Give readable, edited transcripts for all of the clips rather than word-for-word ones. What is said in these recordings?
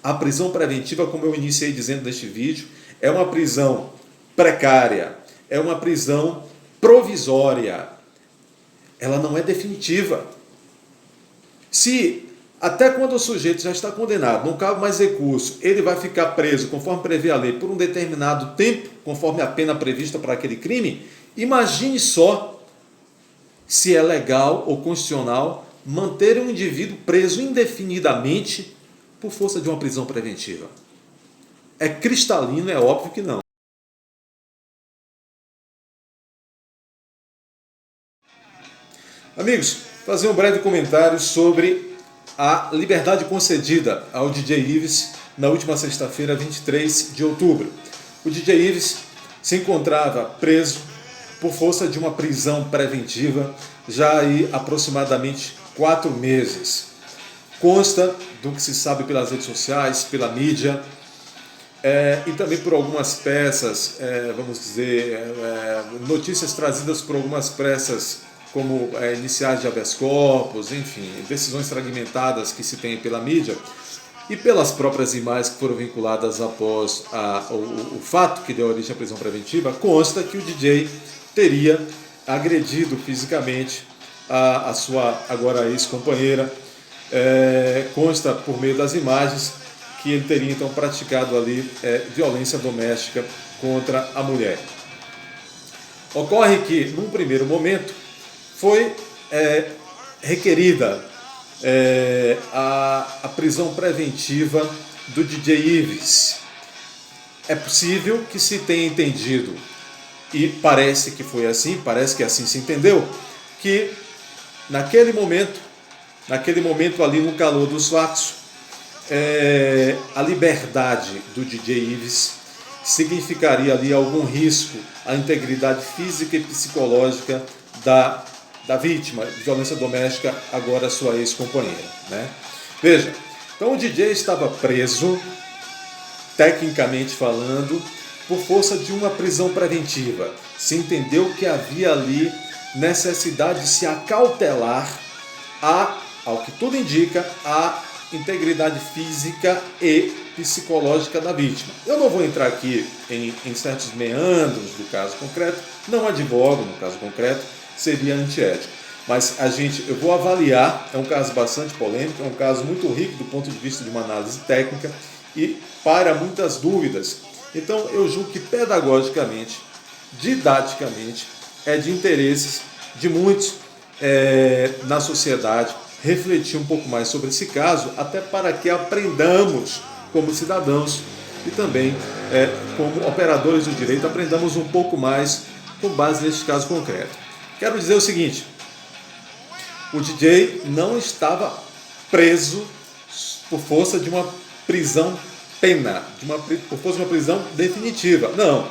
A prisão preventiva, como eu iniciei dizendo neste vídeo, é uma prisão precária, é uma prisão provisória. Ela não é definitiva. Se até quando o sujeito já está condenado, não cabe mais recurso, ele vai ficar preso, conforme prevê a lei, por um determinado tempo, conforme a pena prevista para aquele crime, imagine só se é legal ou constitucional manter um indivíduo preso indefinidamente por força de uma prisão preventiva. É cristalino, é óbvio que não. Amigos, fazer um breve comentário sobre a liberdade concedida ao DJ Ives na última sexta-feira, 23 de outubro. O DJ Ives se encontrava preso por força de uma prisão preventiva já aí aproximadamente 4 meses. Consta do que se sabe pelas redes sociais, pela mídia, e também por algumas peças, vamos dizer, notícias trazidas por algumas pressas, como iniciais de habeas corpus, enfim, decisões fragmentadas que se tem pela mídia, e pelas próprias imagens que foram vinculadas após o fato que deu origem à prisão preventiva, consta que o DJ teria agredido fisicamente a sua agora ex-companheira. Consta por meio das imagens que ele teria então praticado ali violência doméstica contra a mulher. Ocorre que, num primeiro momento, foi requerida a prisão preventiva do DJ Ives. É possível que se tenha entendido, e parece que foi assim, parece que assim se entendeu, que naquele momento ali no calor dos fatos, a liberdade do DJ Ives significaria ali algum risco à integridade física e psicológica da vítima de violência doméstica, agora sua ex-companheira, né? Veja, então o DJ estava preso, tecnicamente falando, por força de uma prisão preventiva. Se entendeu que havia ali necessidade de se acautelar ao que tudo indica, a integridade física e psicológica da vítima. Eu não vou entrar aqui em certos meandros do caso concreto, não advogo no caso concreto, seria antiético. Mas eu vou avaliar, é um caso bastante polêmico, é um caso muito rico do ponto de vista de uma análise técnica e para muitas dúvidas. Então eu julgo que pedagogicamente, didaticamente, é de interesses de muitos na sociedade refletir um pouco mais sobre esse caso, até para que aprendamos como cidadãos e também como operadores do direito, aprendamos um pouco mais com base neste caso concreto. Quero dizer o seguinte: o DJ não estava preso por força de uma prisão por força de uma prisão definitiva. Não. O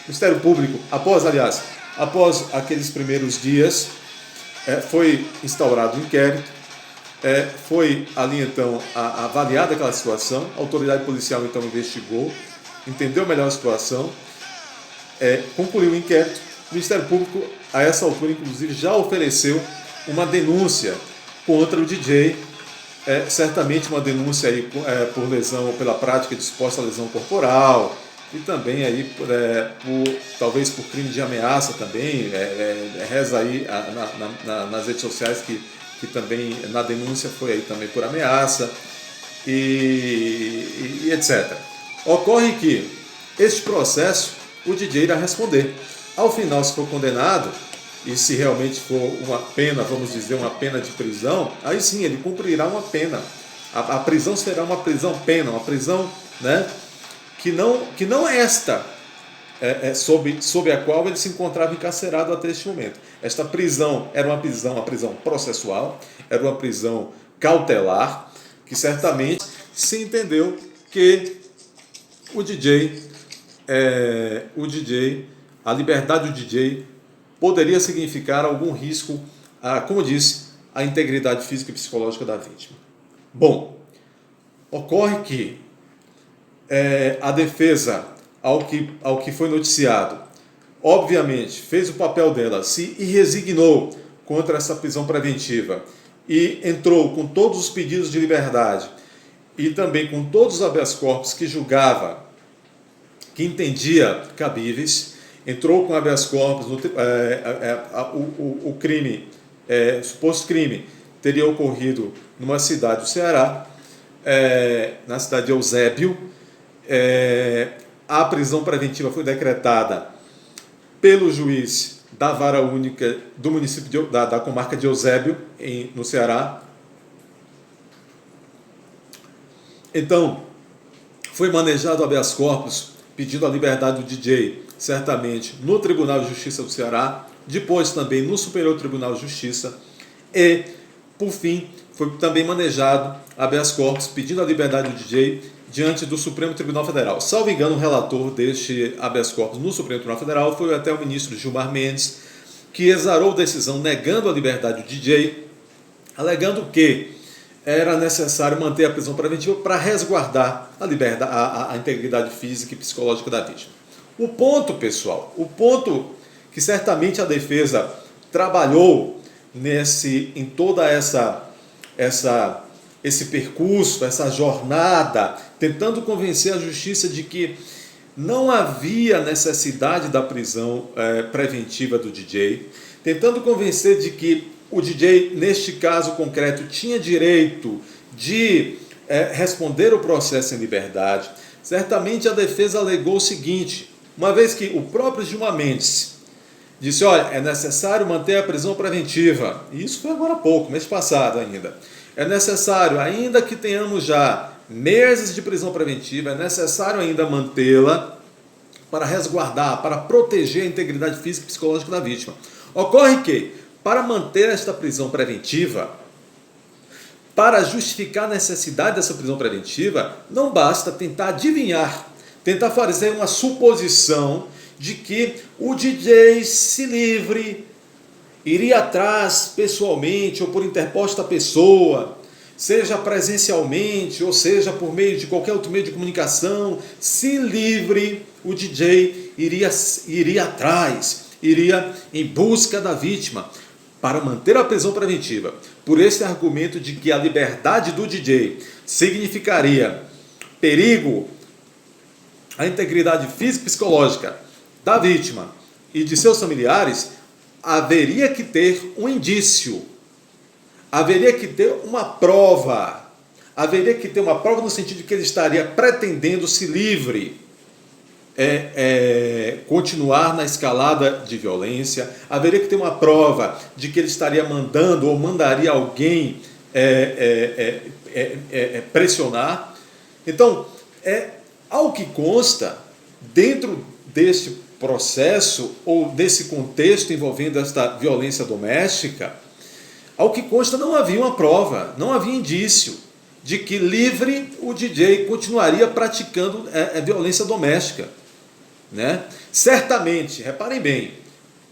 Ministério Público, após aqueles primeiros dias, foi instaurado um inquérito, foi ali então avaliada aquela situação, a autoridade policial então investigou, entendeu melhor a situação, concluiu o inquérito. O Ministério Público, a essa altura, inclusive, já ofereceu uma denúncia contra o DJ, certamente uma denúncia aí, por lesão, pela prática de suposta lesão corporal, e também aí talvez por crime de ameaça também, reza aí nas redes sociais que também na denúncia foi aí também por ameaça e etc. Ocorre que este processo o DJ irá responder. Ao final, se for condenado, e se realmente for uma pena, vamos dizer, uma pena de prisão, aí sim ele cumprirá uma pena. A prisão será uma prisão-pena, uma prisão, né, que não é esta sob a qual ele se encontrava encarcerado até este momento. Esta prisão era uma prisão processual, era uma prisão cautelar, que certamente se entendeu que a liberdade do DJ poderia significar algum risco, como disse, à integridade física e psicológica da vítima. Bom, ocorre que a defesa, ao que foi noticiado, obviamente fez o papel dela, se resignou contra essa prisão preventiva e entrou com todos os pedidos de liberdade e também com todos os habeas corpus que julgava, que entendia cabíveis, entrou com habeas corpus, o crime, o suposto crime, teria ocorrido numa cidade do Ceará, na cidade de Eusébio. A prisão preventiva foi decretada pelo juiz da vara única do município da comarca de Eusébio, no Ceará. Então, foi manejado habeas corpus pedindo a liberdade do DJ, certamente no Tribunal de Justiça do Ceará, depois também no Superior Tribunal de Justiça, e, por fim, foi também manejado habeas corpus pedindo a liberdade do DJ diante do Supremo Tribunal Federal. Salvo engano, o relator deste habeas corpus no Supremo Tribunal Federal foi até o ministro Gilmar Mendes, que exarou decisão negando a liberdade do DJ, alegando que era necessário manter a prisão preventiva para resguardar a integridade física e psicológica da vítima. O ponto, pessoal, o ponto que certamente a defesa trabalhou em toda esse percurso, essa jornada, tentando convencer a justiça de que não havia necessidade da prisão preventiva do DJ, tentando convencer de que o DJ, neste caso concreto, tinha direito de responder o processo em liberdade. Certamente a defesa alegou o seguinte, uma vez que o próprio Gilmar Mendes disse, olha, é necessário manter a prisão preventiva, e isso foi agora há pouco, mês passado ainda, é necessário, ainda que tenhamos já meses de prisão preventiva, é necessário ainda mantê-la para resguardar, para proteger a integridade física e psicológica da vítima. Ocorre que, para manter esta prisão preventiva, para justificar a necessidade dessa prisão preventiva, não basta tentar adivinhar, tentar fazer uma suposição de que o DJ se livre, iria atrás pessoalmente ou por interposta pessoa, seja presencialmente ou seja por meio de qualquer outro meio de comunicação, se livre, o DJ iria atrás, iria em busca da vítima para manter a prisão preventiva. Por esse argumento de que a liberdade do DJ significaria perigo à integridade física e psicológica da vítima e de seus familiares, haveria que ter um indício, haveria que ter uma prova, no sentido de que ele estaria pretendendo se livre, continuar na escalada de violência, haveria que ter uma prova de que ele estaria mandando ou mandaria alguém pressionar. Então, ao que consta, dentro deste processo ou desse contexto envolvendo esta violência doméstica, ao que consta não havia uma prova, não havia indício de que livre o DJ continuaria praticando violência doméstica, né? Certamente, reparem bem,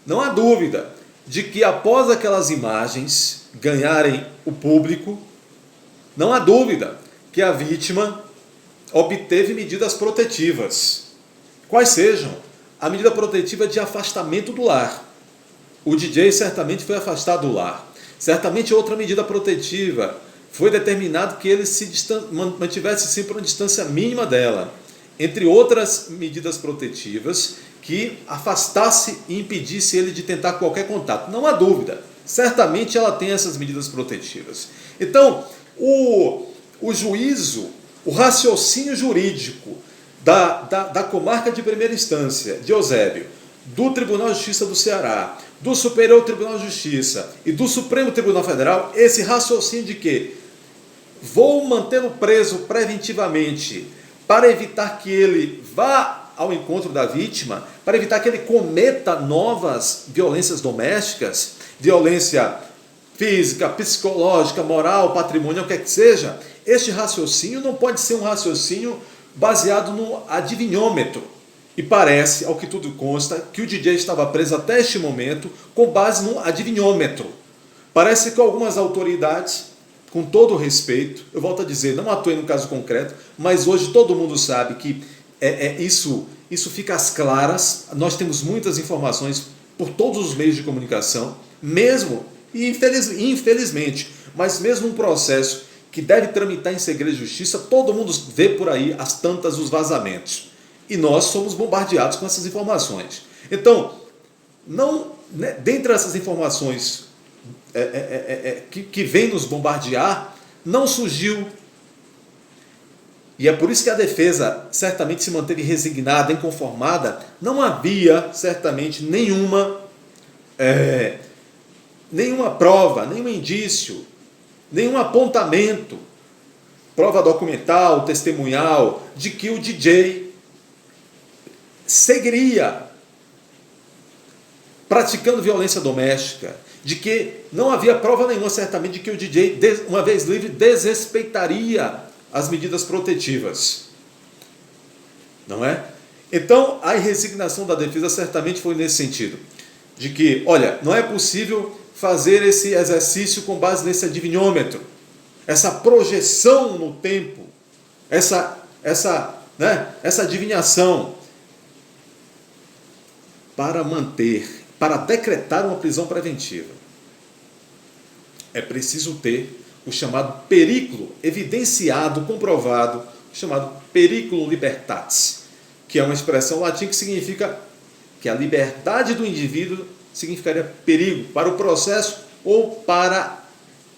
não há dúvida de que após aquelas imagens ganharem o público, não há dúvida que a vítima obteve medidas protetivas. Quais sejam? A medida protetiva de afastamento do lar. O DJ certamente foi afastado do lar. Certamente outra medida protetiva foi determinado que ele mantivesse sempre uma distância mínima dela. Entre outras medidas protetivas que afastasse e impedisse ele de tentar qualquer contato. Não há dúvida. Certamente ela tem essas medidas protetivas. Então, o juízo, o raciocínio jurídico da comarca de primeira instância, de Eusébio, do Tribunal de Justiça do Ceará, do Superior Tribunal de Justiça e do Supremo Tribunal Federal, esse raciocínio de que vou mantê-lo preso preventivamente para evitar que ele vá ao encontro da vítima, para evitar que ele cometa novas violências domésticas, violência física, psicológica, moral, patrimonial, o que é que seja, este raciocínio não pode ser um raciocínio baseado no adivinhômetro. E parece, ao que tudo consta, que o DJ estava preso até este momento com base no adivinhômetro. Parece que algumas autoridades, com todo o respeito, eu volto a dizer, não atuei no caso concreto, mas hoje todo mundo sabe que isso fica às claras, nós temos muitas informações por todos os meios de comunicação, mesmo, e infelizmente, mas mesmo um processo que deve tramitar em segredo de justiça, todo mundo vê por aí as tantas os vazamentos. E nós somos bombardeados com essas informações. Então, não, né, dentre essas informações que vem nos bombardear, não surgiu. E é por isso que a defesa certamente se manteve resignada, inconformada. Não havia certamente nenhuma prova, nenhum indício, nenhum apontamento, prova documental, testemunhal, de que o DJ seguiria praticando violência doméstica, de que não havia prova nenhuma, certamente, de que o DJ, uma vez livre, desrespeitaria as medidas protetivas. Não é? Então, a resignação da defesa certamente foi nesse sentido, de que, olha, não é possível fazer esse exercício com base nesse adivinhômetro, essa projeção no tempo, essa adivinhação, para decretar uma prisão preventiva. É preciso ter o chamado periculo evidenciado, comprovado, chamado periculo libertatis, que é uma expressão latim que significa que a liberdade do indivíduo significaria perigo para o processo ou para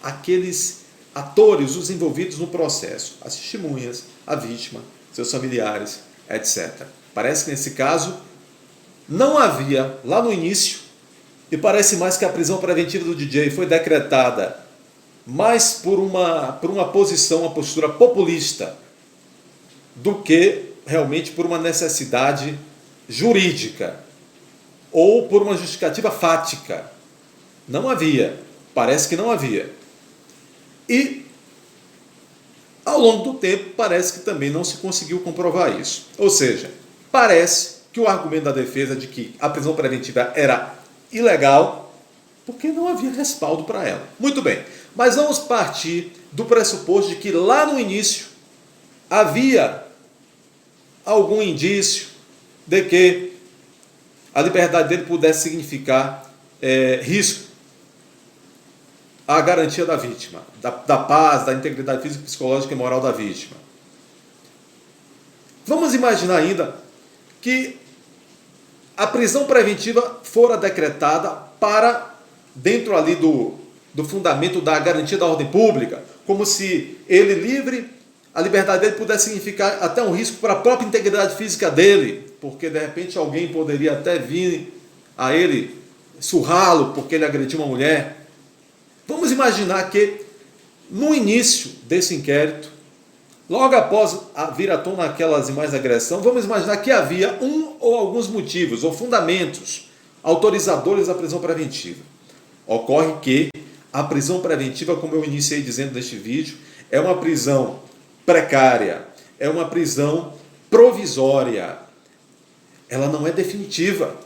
aqueles atores, os envolvidos no processo, as testemunhas, a vítima, seus familiares, etc. Parece que nesse caso não havia, lá no início, e parece mais que a prisão preventiva do DJ foi decretada mais por uma posição, uma postura populista, do que realmente por uma necessidade jurídica ou por uma justificativa fática. Não havia, parece que não havia. E, ao longo do tempo, parece que também não se conseguiu comprovar isso. Ou seja, parece que o argumento da defesa de que a prisão preventiva era ilegal, porque não havia respaldo para ela. Muito bem, mas vamos partir do pressuposto de que lá no início havia algum indício de que a liberdade dele pudesse significar risco à garantia da vítima, da paz, da integridade física, psicológica e moral da vítima. Vamos imaginar ainda que a prisão preventiva fora decretada para dentro ali do fundamento da garantia da ordem pública, como se ele livre, a liberdade dele pudesse significar até um risco para a própria integridade física dele, porque de repente alguém poderia até vir a ele surrá-lo porque ele agrediu uma mulher. Vamos imaginar que no início desse inquérito, logo após vir à tona aquelas imagens de agressão, vamos imaginar que havia um ou alguns motivos ou fundamentos autorizadores da prisão preventiva. Ocorre que a prisão preventiva, como eu iniciei dizendo neste vídeo, é uma prisão precária, é uma prisão provisória. Ela não é definitiva.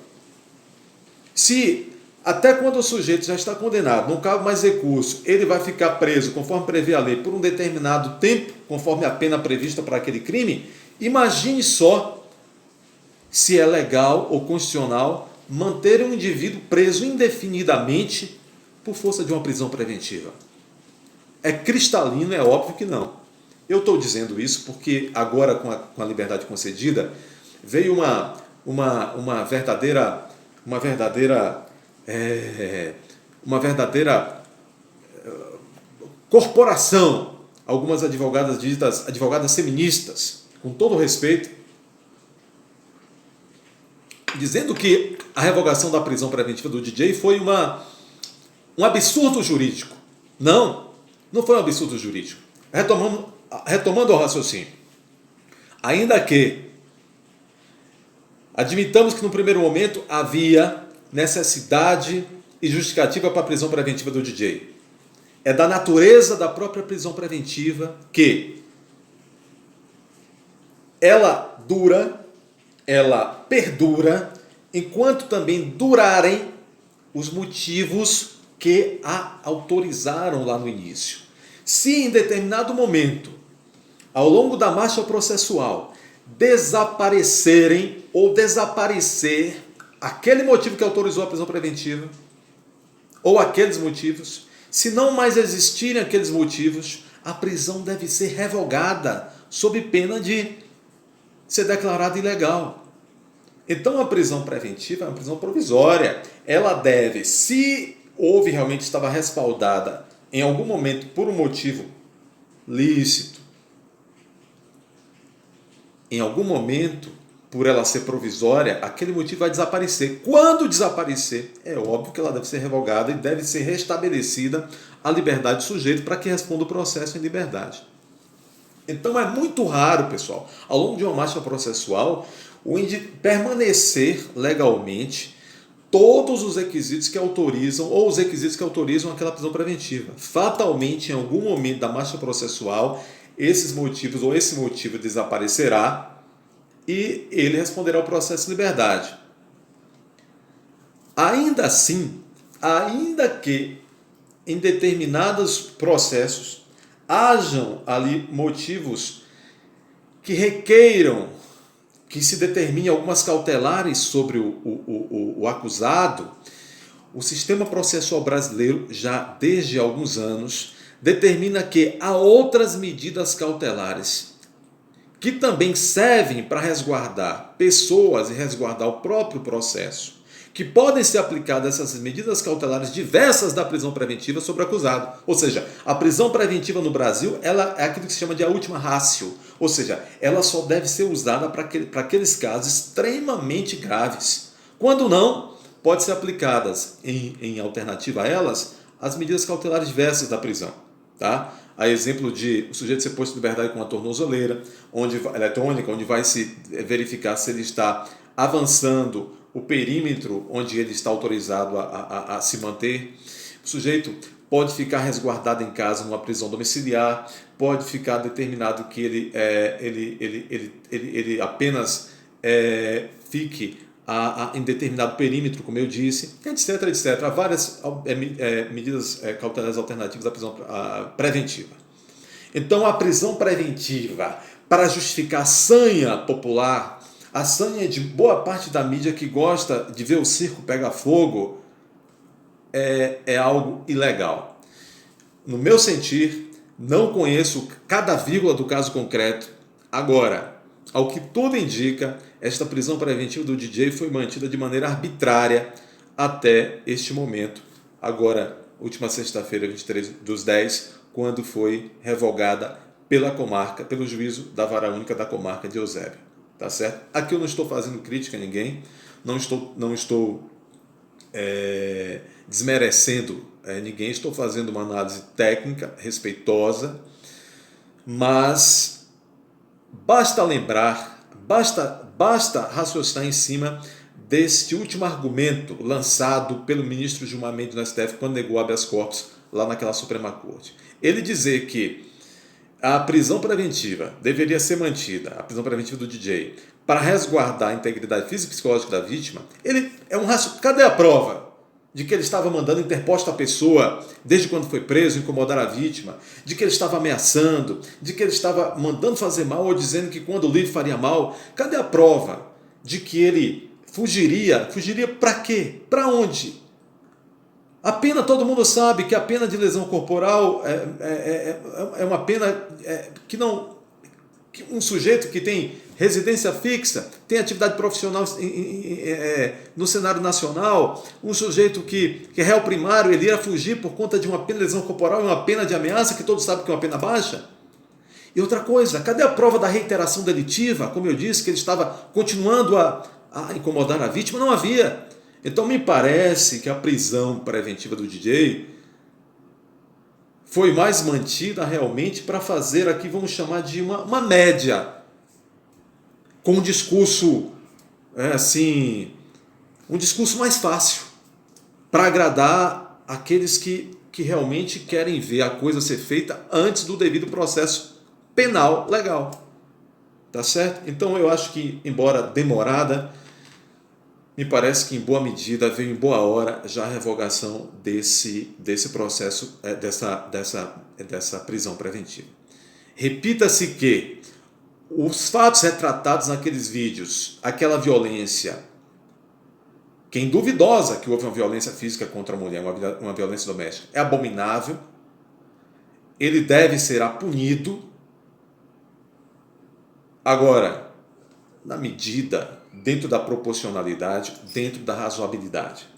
Se até quando o sujeito já está condenado, não cabe mais recurso, ele vai ficar preso, conforme prevê a lei, por um determinado tempo, conforme a pena prevista para aquele crime, imagine só se é legal ou constitucional manter um indivíduo preso indefinidamente por força de uma prisão preventiva. É cristalino, é óbvio que não. Eu estou dizendo isso porque agora, com a liberdade concedida, veio uma verdadeira corporação, algumas advogadas ditas advogadas feministas, com todo respeito, dizendo que a revogação da prisão preventiva do DJ foi um absurdo jurídico. Não foi um absurdo jurídico. Retomando o raciocínio, ainda que admitamos que no primeiro momento havia necessidade e justificativa para a prisão preventiva do DJ. É da natureza da própria prisão preventiva que ela perdura, enquanto também durarem os motivos que a autorizaram lá no início. Se em determinado momento, ao longo da marcha processual, desaparecer aquele motivo que autorizou a prisão preventiva, ou aqueles motivos, se não mais existirem aqueles motivos, a prisão deve ser revogada sob pena de ser declarada ilegal. Então a prisão preventiva é uma prisão provisória. Ela deve, se houve realmente estava respaldada em algum momento por um motivo lícito, em algum momento, por ela ser provisória, aquele motivo vai desaparecer. Quando desaparecer, é óbvio que ela deve ser revogada e deve ser restabelecida a liberdade do sujeito para que responda o processo em liberdade. Então é muito raro, pessoal, ao longo de uma marcha processual, o índice permanecer legalmente todos os requisitos que autorizam, ou os requisitos que autorizam aquela prisão preventiva. Fatalmente, em algum momento da marcha processual, esses motivos ou esse motivo desaparecerá e ele responderá ao processo de liberdade. Ainda assim, ainda que em determinados processos hajam ali motivos que requeiram que se determine algumas cautelares sobre o acusado, o sistema processual brasileiro, já desde alguns anos, determina que há outras medidas cautelares que também servem para resguardar pessoas e resguardar o próprio processo, que podem ser aplicadas essas medidas cautelares diversas da prisão preventiva sobre o acusado. Ou seja, a prisão preventiva no Brasil ela é aquilo que se chama de a última ratio, ou seja, ela só deve ser usada para aqueles casos extremamente graves. Quando não, pode ser aplicadas em alternativa a elas as medidas cautelares diversas da prisão. Tá? A exemplo de o sujeito ser posto em liberdade com uma tornozeleira eletrônica, onde vai se verificar se ele está avançando o perímetro onde ele está autorizado a se manter. O sujeito pode ficar resguardado em casa numa prisão domiciliar, pode ficar determinado que ele apenas fique em determinado perímetro, como eu disse, etc, etc. Há várias medidas cautelares alternativas à prisão preventiva. Então, a prisão preventiva, para justificar a sanha popular, a sanha de boa parte da mídia que gosta de ver o circo pegar fogo, é algo ilegal. No meu sentir, não conheço cada vírgula do caso concreto. Agora, ao que tudo indica, esta prisão preventiva do DJ foi mantida de maneira arbitrária até este momento. Agora, última sexta-feira, 23/10, quando foi revogada pela comarca, pelo juízo da Vara Única da Comarca de Eusébio. Tá certo? Aqui eu não estou fazendo crítica a ninguém, não estou desmerecendo ninguém, estou fazendo uma análise técnica, respeitosa, mas basta lembrar, basta raciocinar em cima deste último argumento lançado pelo ministro Gilmar Mendes no STF quando negou habeas corpus lá naquela Suprema Corte. Ele dizer que a prisão preventiva deveria ser mantida, a prisão preventiva do DJ, para resguardar a integridade física e psicológica da vítima, ele é um raciocínio. Cadê a prova de que ele estava mandando interposta a pessoa desde quando foi preso, incomodar a vítima, de que ele estava ameaçando, de que ele estava mandando fazer mal ou dizendo que quando o livro faria mal? Cadê a prova de que ele fugiria? Fugiria para quê? Para onde? A pena, todo mundo sabe que a pena de lesão corporal é uma pena que não... Que um sujeito que tem residência fixa, tem atividade profissional no cenário nacional, um sujeito que é réu primário, ele ia fugir por conta de uma pena de lesão corporal e uma pena de ameaça, que todos sabem que é uma pena baixa. E outra coisa, cadê a prova da reiteração delitiva? Como eu disse, que ele estava continuando a incomodar a vítima? Não havia. Então me parece que a prisão preventiva do DJ foi mais mantida realmente para fazer aqui, vamos chamar de uma média, com um discurso, um discurso mais fácil, para agradar aqueles que realmente querem ver a coisa ser feita antes do devido processo penal legal. Tá certo? Então eu acho que, embora demorada, me parece que em boa medida veio em boa hora já a revogação desse processo, dessa prisão preventiva. Repita-se que os fatos retratados naqueles vídeos, aquela violência, que é induvidosa que houve uma violência física contra a mulher, uma violência doméstica, é abominável. ele deve ser punido. Agora, na medida, dentro da proporcionalidade, dentro da razoabilidade.